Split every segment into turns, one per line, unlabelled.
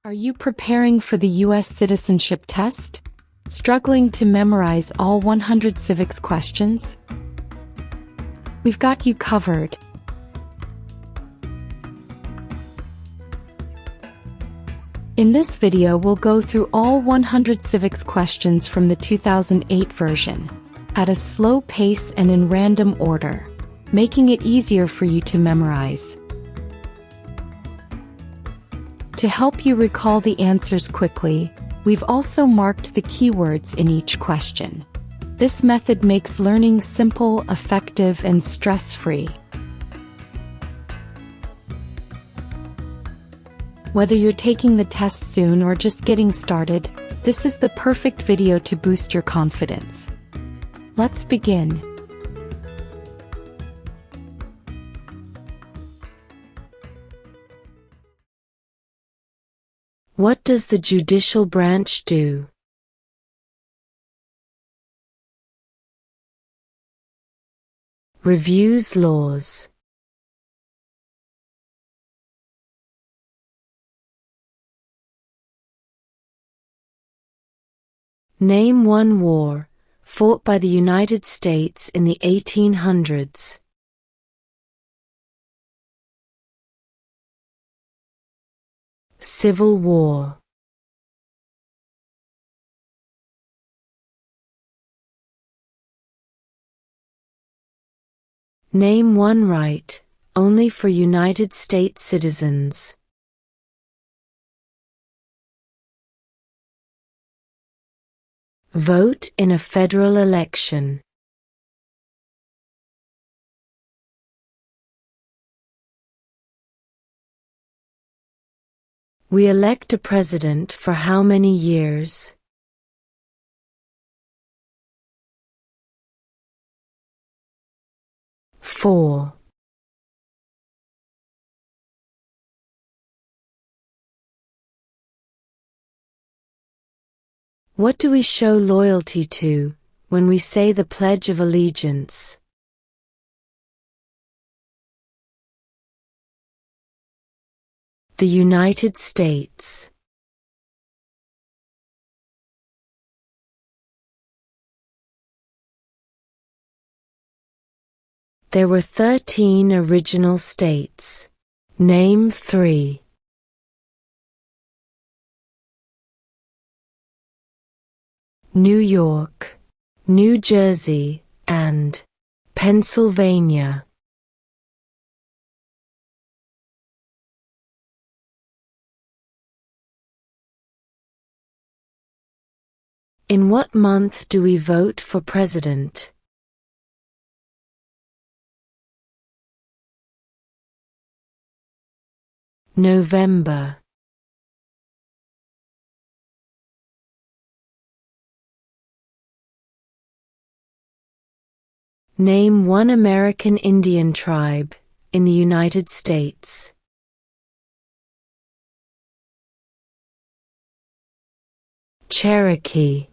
Are you preparing for the U.S. Citizenship Test? Struggling to memorize all 100 civics questions? We've got you covered. In this video, we'll go through all 100 civics questions from the 2008 version, at a slow pace and in random order, making it easier for you to memorize. To help you recall the answers quickly, we've also marked the keywords in each question. This method makes learning simple, effective, and stress-free. Whether you're taking the test soon or just getting started, this is the perfect video to boost your confidence. Let's begin. What does the judicial branch do? Reviews laws. Name one war fought by the United States in the 1800s. Civil War. Name one right only for United States citizens. Vote in a federal election. We elect a president for how many years? Four. What do we show loyalty to when we say the Pledge of Allegiance? The United States. There were 13 original states. Name 3. New York, New Jersey, and Pennsylvania. In what month do we vote for president? November. Name one American Indian tribe in the United States. Cherokee.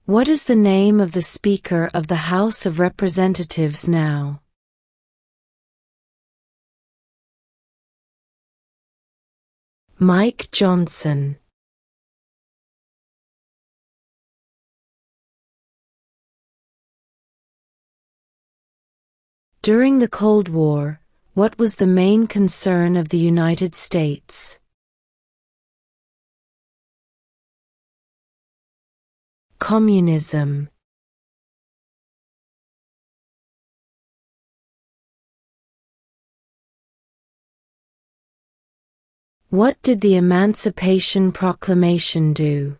What is the name of the Speaker of the House of Representatives now? Mike Johnson. During the Cold War, what was the main concern of the United States? Communism. What did the Emancipation Proclamation do?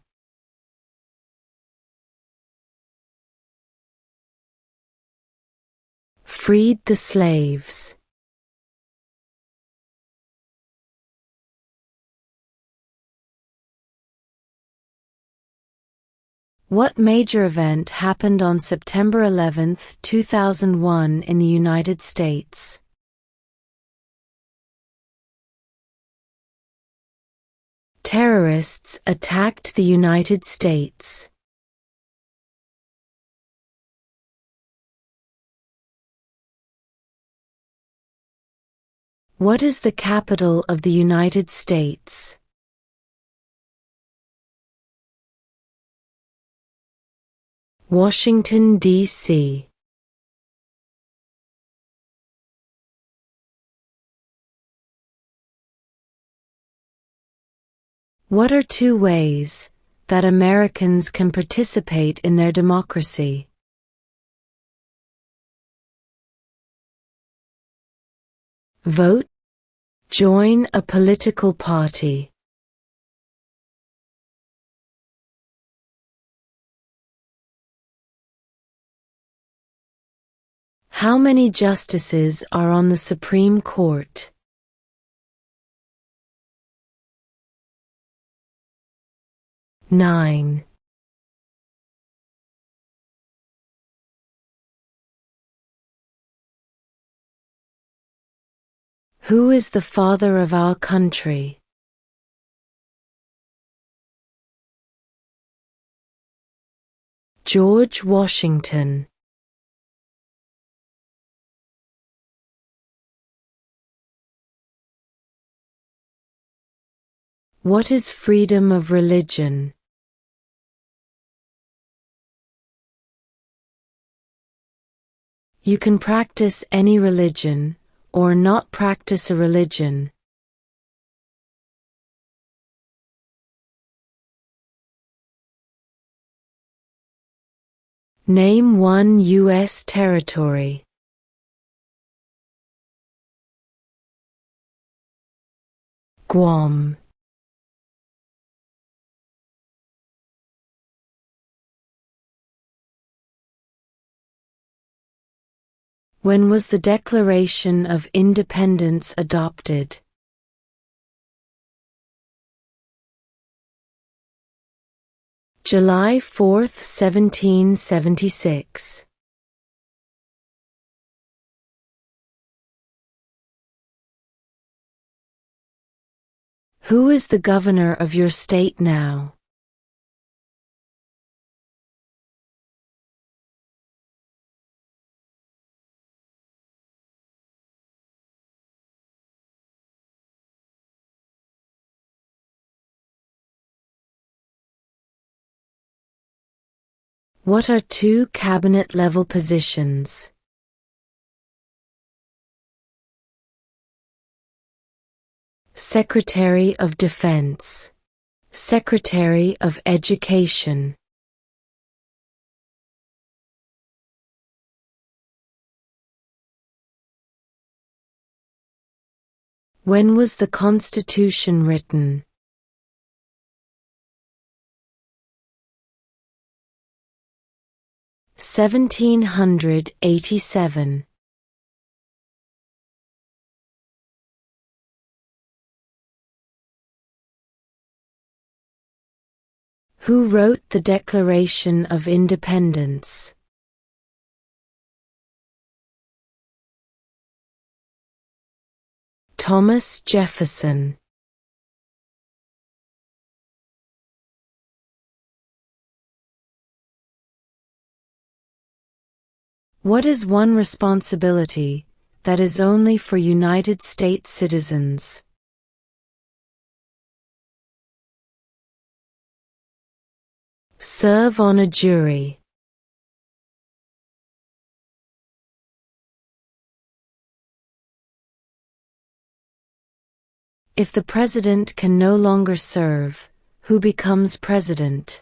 Freed the slaves. What major event happened on September 11, 2001 in the United States? Terrorists attacked the United States. What is the capital of the United States? Washington, D.C. What are two ways that Americans can participate in their democracy? Vote. Join a political party. How many justices are on the Supreme Court? 9. Who is the father of our country? George Washington. What is freedom of religion? You can practice any religion, or not practice a religion. Name one U.S. territory. Guam. When was the Declaration of Independence adopted? July 4, 1776. Who is the governor of your state now? What are two cabinet-level positions? Secretary of Defense. Secretary of Education. When was the Constitution written? 1787. Who wrote the Declaration of Independence? Thomas Jefferson. What is one responsibility that is only for United States citizens? Serve on a jury. If the president can no longer serve, who becomes president?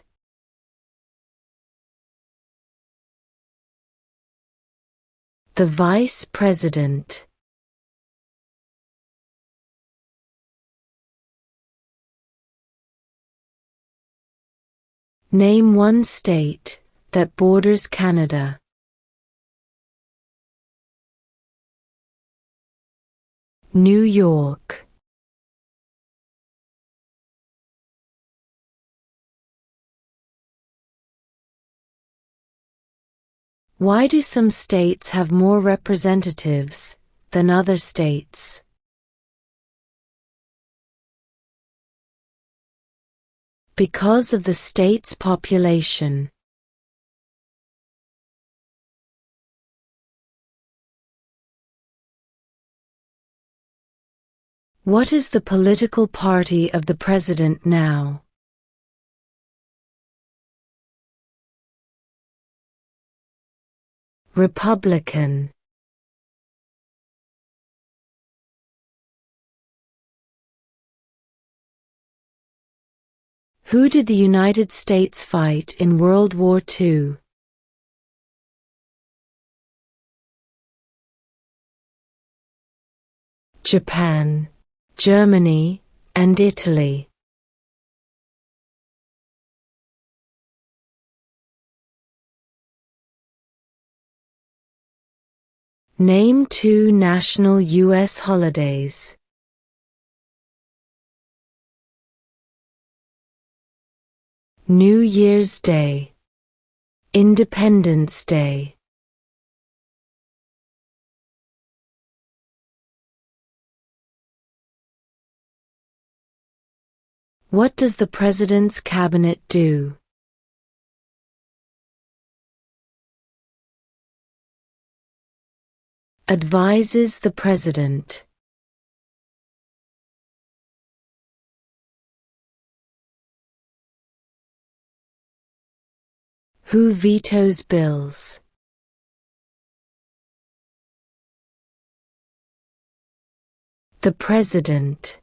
The vice president. Name one state that borders Canada. New York. Why do some states have more representatives than other states? Because of the state's population. What is the political party of the president now? Republican. Who did the United States fight in World War II? Japan, Germany, and Italy. Name 2 national U.S. holidays. New Year's Day, Independence Day. What does the President's Cabinet do? Advises the President. Who vetoes bills? The President.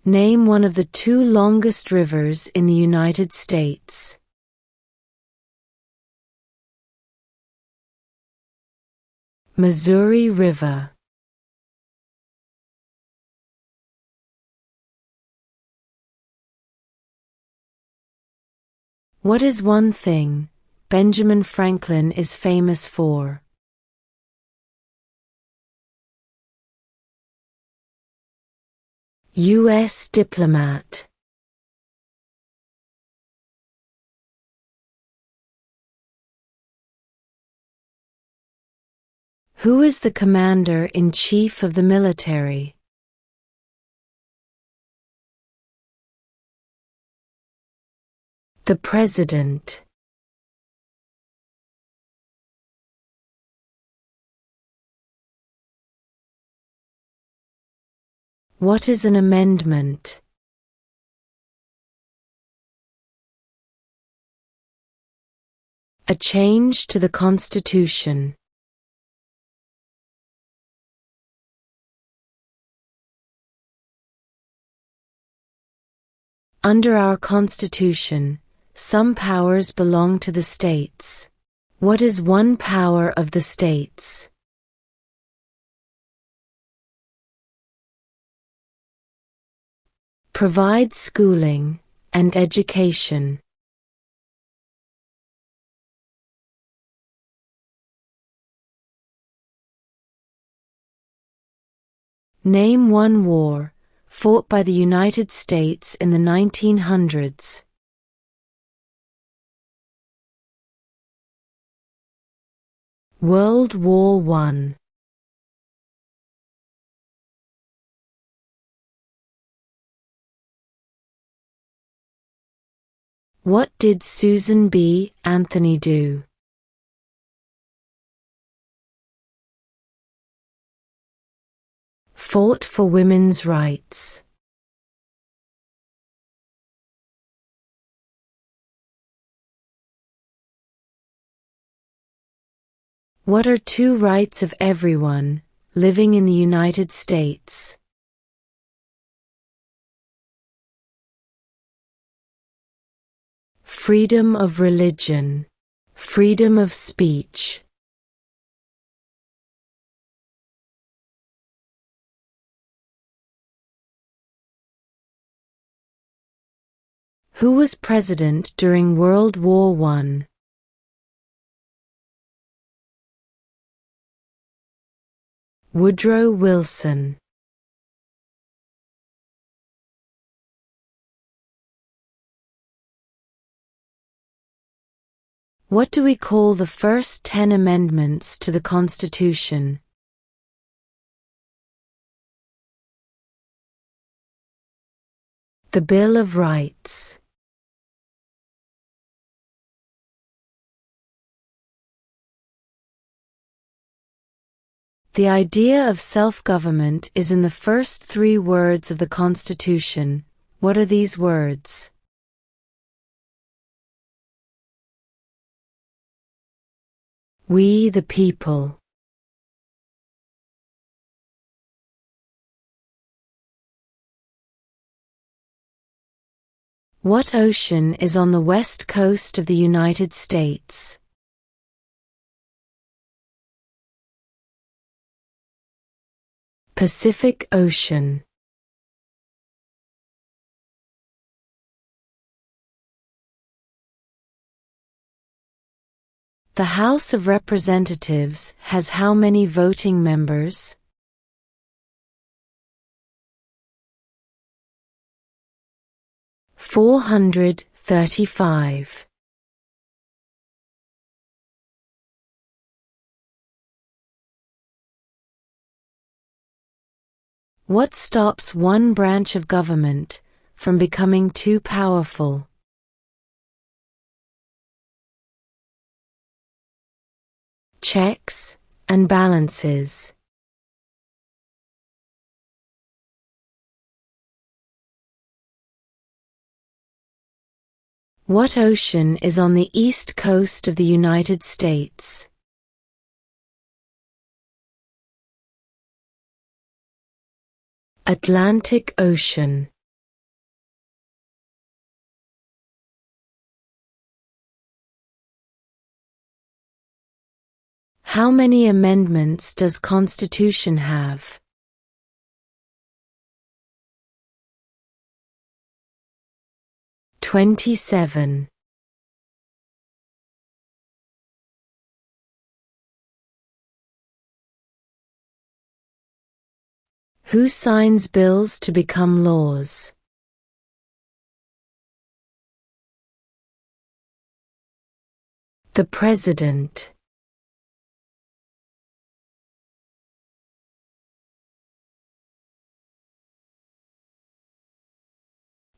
Name one of the 2 longest rivers in the United States. Missouri River. What is one thing Benjamin Franklin is famous for? U.S. diplomat. Who is the commander-in-chief of the military? The President. What is an amendment? A change to the Constitution. Under our Constitution, some powers belong to the states. What is one power of the states? Provide schooling and education. Name one war fought by the United States in the 1900s. World War I. What did Susan B. Anthony do? Fought for women's rights. What are 2 rights of everyone living in the United States? Freedom of religion, freedom of speech. Who was president during World War I? Woodrow Wilson. What do we call the first 10 amendments to the Constitution? The Bill of Rights. The idea of self-government is in the first 3 words of the Constitution. What are these words? We the people. What ocean is on the west coast of the United States? Pacific Ocean. The House of Representatives has how many voting members? 435. What stops one branch of government from becoming too powerful? Checks and balances. What ocean is on the east coast of the United States? Atlantic Ocean. How many amendments does Constitution have? 27. Who signs bills to become laws? The President.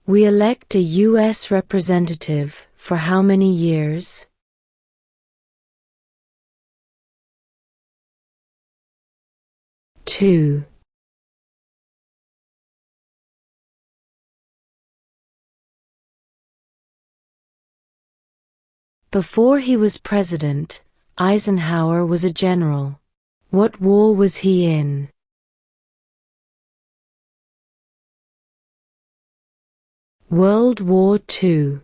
We elect a U.S. representative for how many years? 2. Before he was president, Eisenhower was a general. What war was he in? World War II.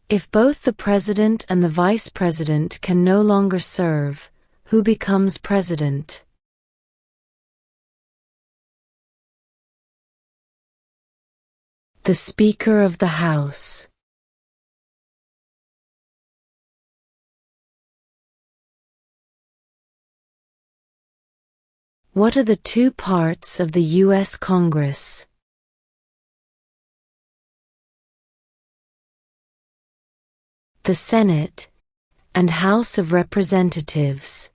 If both the president and the vice president can no longer serve, who becomes president? The Speaker of the House. What are the 2 parts of the U.S. Congress? The Senate and House of Representatives.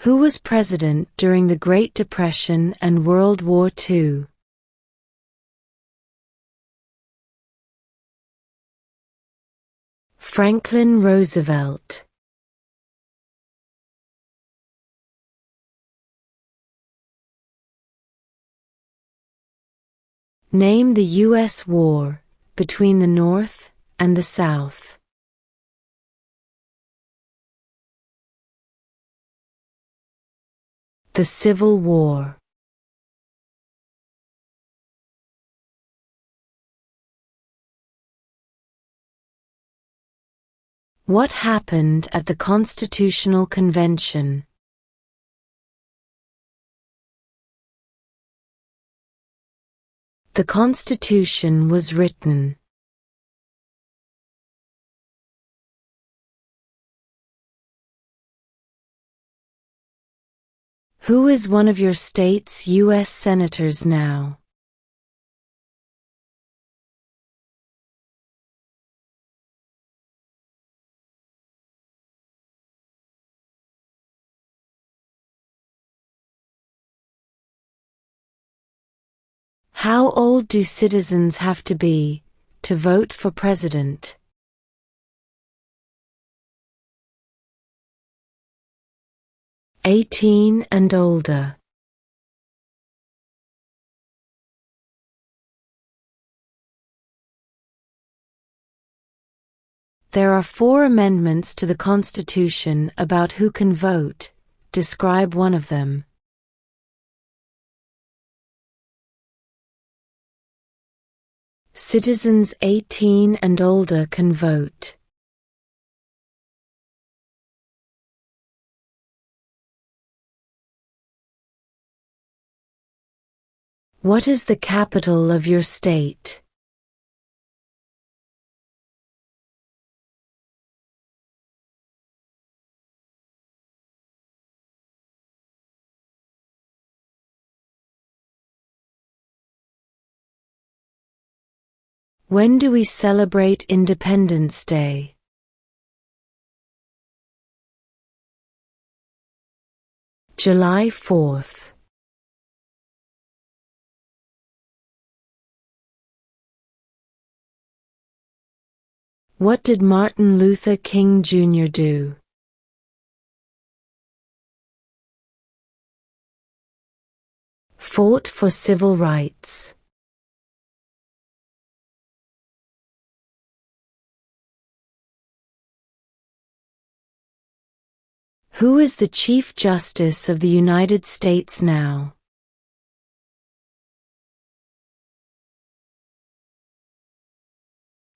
Who was president during the Great Depression and World War II? Franklin Roosevelt. Name the U.S. war between the North and the South. The Civil War. What happened at the Constitutional Convention? The Constitution was written. Who is one of your state's U.S. senators now? How old do citizens have to be to vote for president? "18 and older." There are 4 amendments to the Constitution about who can vote. Describe one of them. Citizens 18 and older can vote. What is the capital of your state? When do we celebrate Independence Day? July 4th. What did Martin Luther King Jr. do? Fought for civil rights. Who is the Chief Justice of the United States now?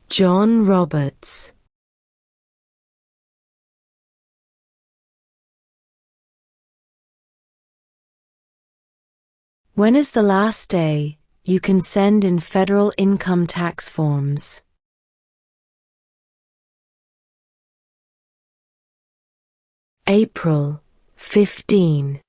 John Roberts. When is the last day you can send in federal income tax forms? April 15.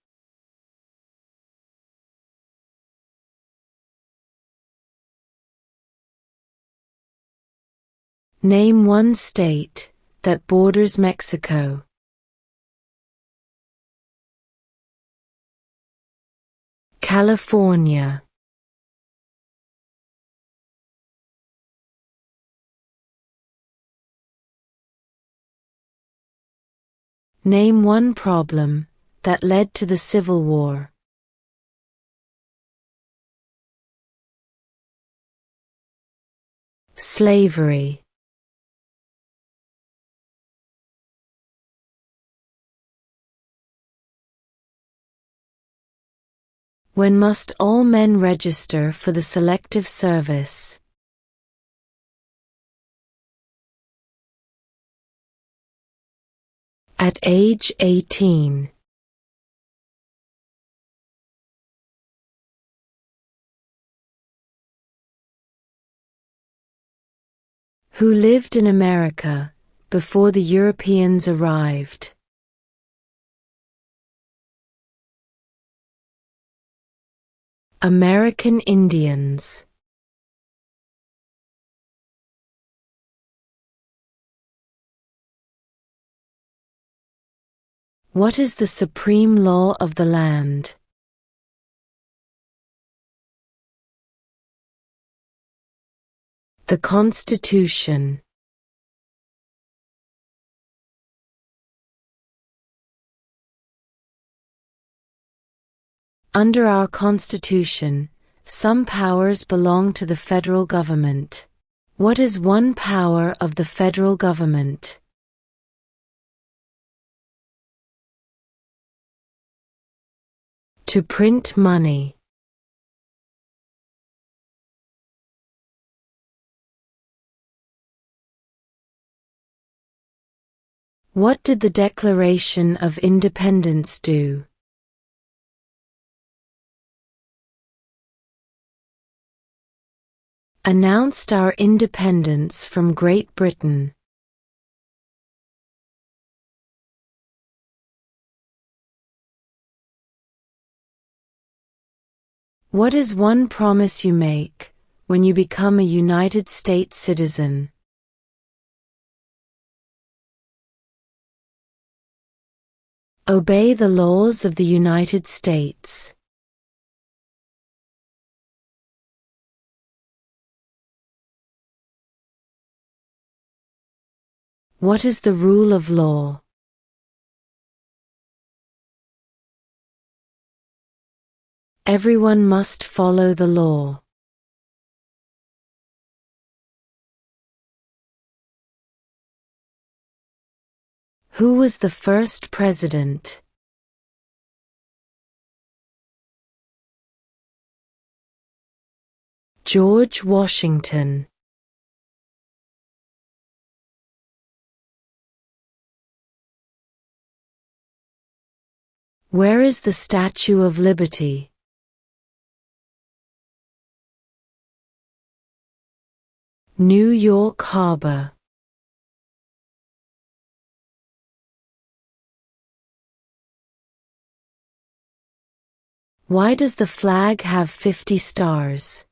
Name one state that borders Mexico. California. Name one problem that led to the Civil War. Slavery. When must all men register for the Selective Service? At age 18. Who lived in America before the Europeans arrived? American Indians. What is the supreme law of the land? The Constitution. Under our Constitution, some powers belong to the federal government. What is one power of the federal government? To print money. What did the Declaration of Independence do? Announced our independence from Great Britain. What is one promise you make when you become a United States citizen? Obey the laws of the United States. What is the rule of law? Everyone must follow the law. Who was the first president? George Washington. Where is the Statue of Liberty? New York Harbor. Why does the flag have 50 stars?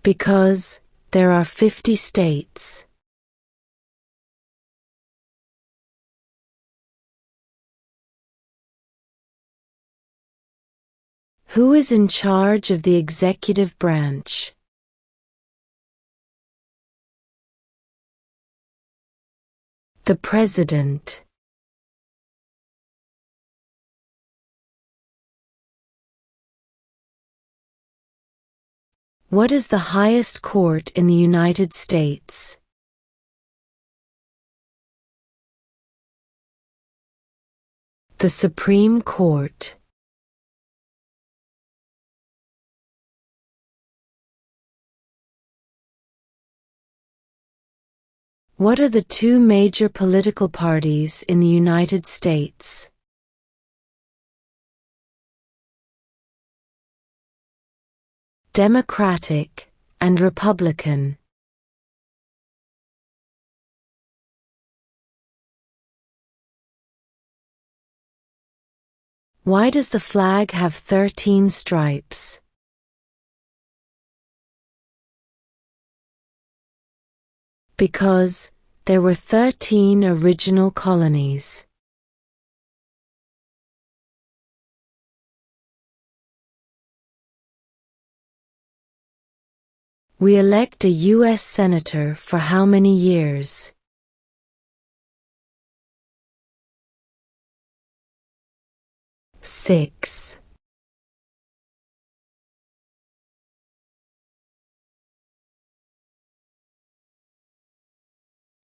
Because there are 50 states. Who is in charge of the executive branch? The President. What is the highest court in the United States? The Supreme Court. What are the two major political parties in the United States? Democratic and Republican. Why does the flag have 13 stripes? Because there were 13 original colonies. We elect a U.S. Senator for how many years? 6.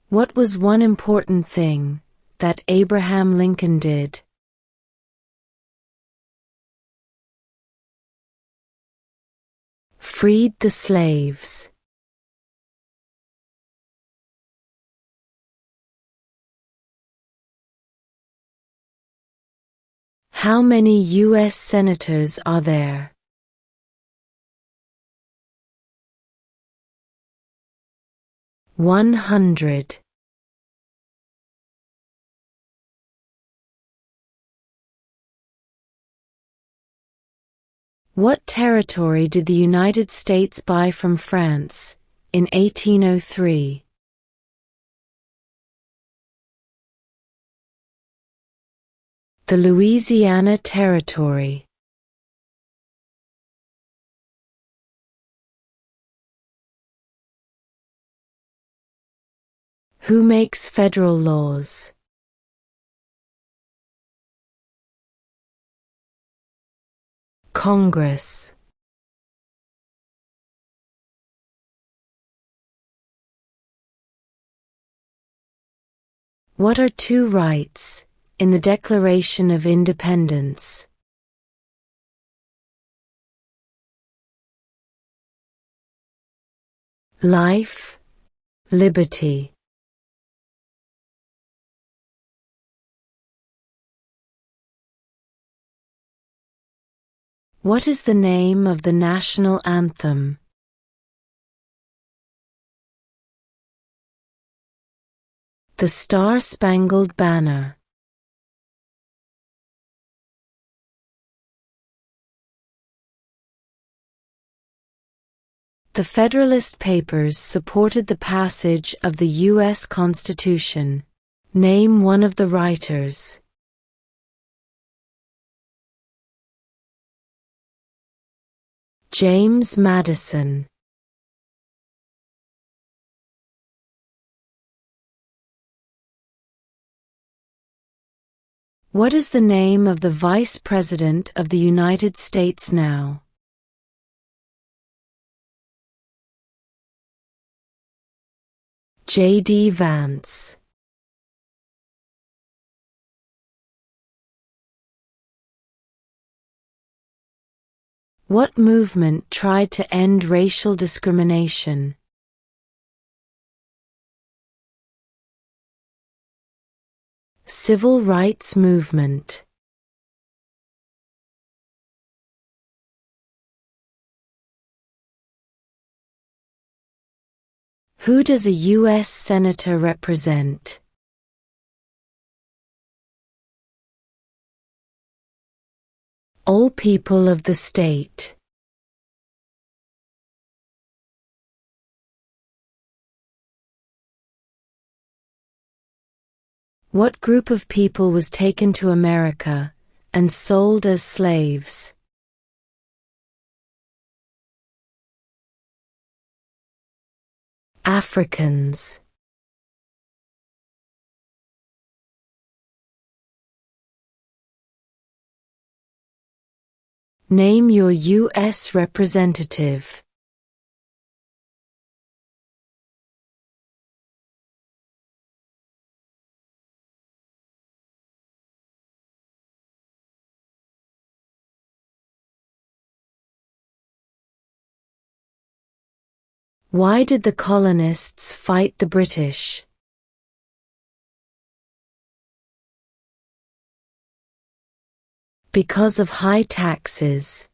What was one important thing that Abraham Lincoln did? Freed the slaves. How many U.S. senators are there? 100. What territory did the United States buy from France in 1803? The Louisiana Territory. Who makes federal laws? Congress. What are two rights in the Declaration of Independence? Life, liberty. What is the name of the national anthem? The Star-Spangled Banner. The Federalist Papers supported the passage of the U.S. Constitution. Name one of the writers. James Madison. What is the name of the Vice President of the United States now? J.D. Vance. What movement tried to end racial discrimination? Civil rights movement. Who does a U.S. Senator represent? All people of the state. What group of people was taken to America and sold as slaves? Africans. Name your U.S. representative. Why did the colonists fight the British? Because of high taxes.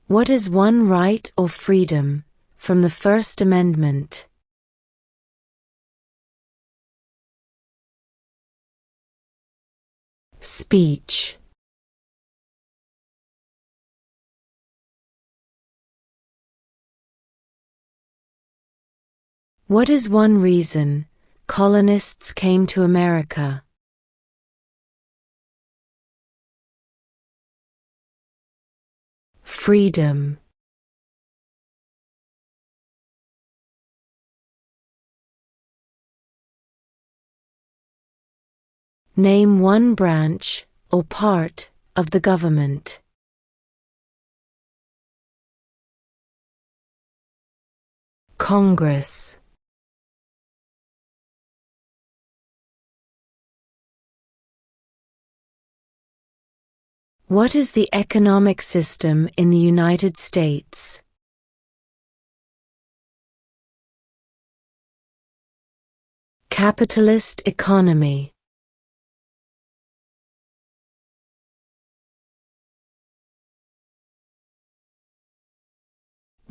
What is one right or freedom from the First Amendment? Speech. What is one reason colonists came to America? Freedom. Name one branch or part of the government. Congress. What is the economic system in the United States? Capitalist economy.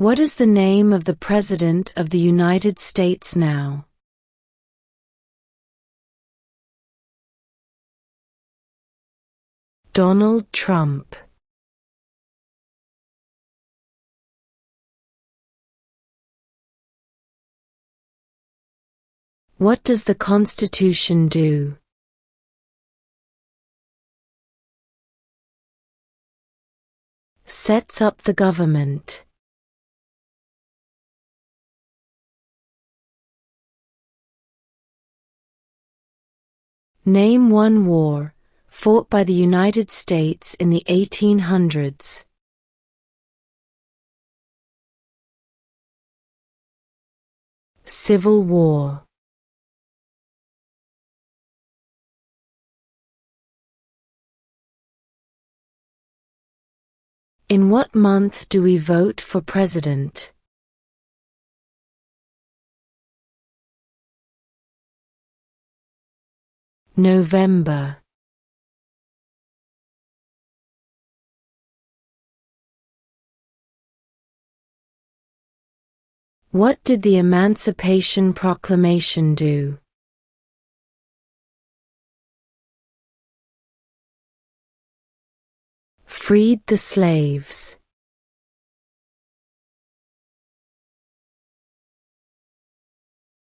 What is the name of the President of the United States now? Donald Trump. What does the Constitution do? Sets up the government. Name one war fought by the United States in the 1800s. Civil War. In what month do we vote for president? November. What did the Emancipation Proclamation do? Freed the slaves.